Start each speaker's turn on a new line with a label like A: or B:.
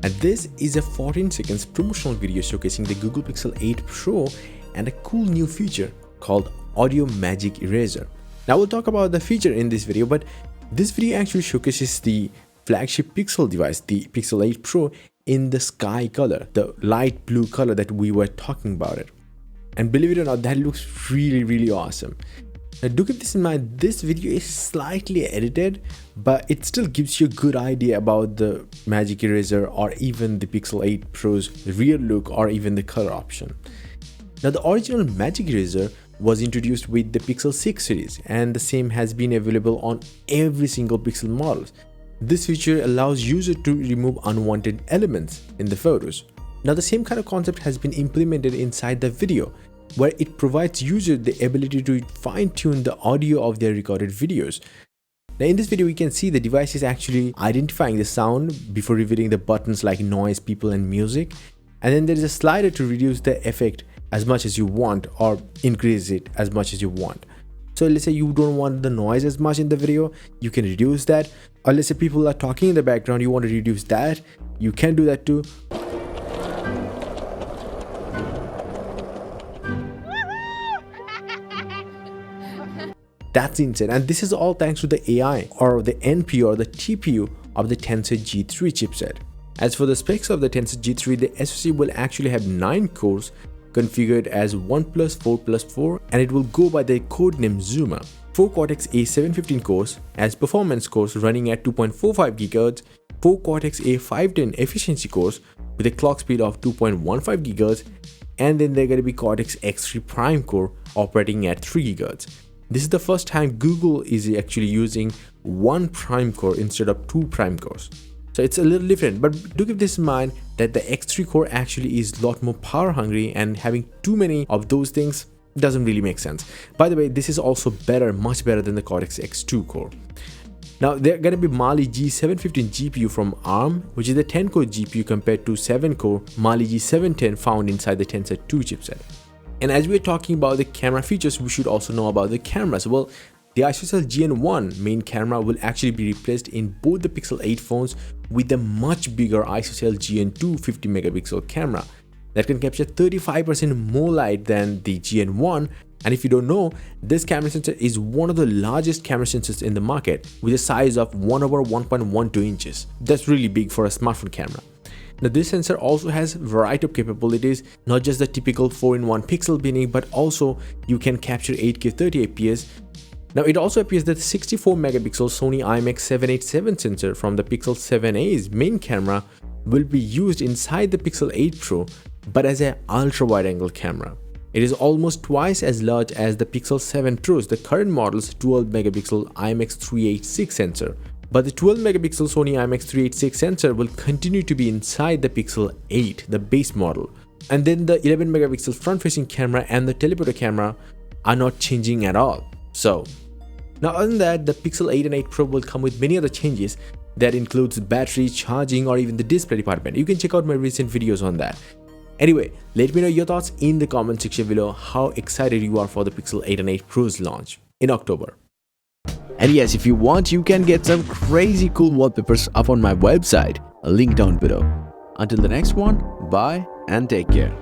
A: And this is a 14 seconds promotional video showcasing the Google Pixel 8 Pro and a cool new feature called Audio Magic Eraser. Now we'll talk about the feature in this video, but this video actually showcases the flagship Pixel device, the Pixel 8 Pro, in the sky color, the light blue color that we were talking about it. And believe it or not, that looks really awesome. Now do keep this in mind, this video is slightly edited, but it still gives you a good idea about the Magic Eraser or even the Pixel 8 Pro's rear look or even the color option. Now the original Magic Eraser was introduced with the Pixel 6 series, and the same has been available on every single Pixel models. This feature allows users to remove unwanted elements in the photos. Now the same kind of concept has been implemented inside the video, where it provides users the ability to fine-tune the audio of their recorded videos. Now in this video we can see the device is actually identifying the sound before revealing the buttons like noise, people and music, and then there is a slider to reduce the effect as much as you want or increase it as much as you want. So let's say you don't want the noise as much in the video, you can reduce that. Or let's say people are talking in the background, you want to reduce that, you can do that too. That's insane, and this is all thanks to the AI or the NPU or the TPU of the Tensor G3 chipset. As for the specs of the Tensor G3, the SoC will actually have 9 cores configured as 1+4+4, and it will go by the codename Zuma. 4 Cortex-A715 cores as performance cores running at 2.45 GHz, 4 Cortex-A510 efficiency cores with a clock speed of 2.15 GHz, and then they're going to be Cortex X3 Prime core operating at 3 GHz. This is the first time Google is actually using 1 prime core instead of 2 prime cores. So it's a little different, but do keep this in mind that the X3 core actually is a lot more power hungry, and having too many of those things doesn't really make sense. By the way, this is also better, much better than the Cortex X2 core. Now they're going to be Mali G715 GPU from ARM, which is a 10-core GPU compared to 7-core Mali G710 found inside the Tensor 2 chipset. And as we're talking about the camera features, we should also know about the cameras. Well, the ISOCELL GN1 main camera will actually be replaced in both the Pixel 8 phones with a much bigger ISOCELL GN2 50 megapixel camera that can capture 35% more light than the GN1. And if you don't know, this camera sensor is one of the largest camera sensors in the market with a size of 1/1.12 inches. That's really big for a smartphone camera. Now this sensor also has a variety of capabilities, not just the typical 4-in-1 pixel binning, but also you can capture 8K 30 fps. Now it also appears that the 64 megapixel Sony IMX787 sensor from the Pixel 7a's main camera will be used inside the Pixel 8 Pro, but as an ultra wide angle camera. It is almost twice as large as the Pixel 7 Pro's, the current model's 12 megapixel IMX386 sensor. But the 12 megapixel Sony IMX386 sensor will continue to be inside the Pixel 8, the base model. And then the 11 megapixel front facing camera and the teleporter camera are not changing at all. So now other than that, the Pixel 8 and 8 Pro will come with many other changes that includes battery, charging, or even the display department. You can check out my recent videos on that. Anyway, let me know your thoughts in the comment section below, how excited you are for the Pixel 8 and 8 Pro's launch in October.
B: And yes, if you want, you can get some crazy cool wallpapers up on my website, a link down below. Until the next one, bye and take care.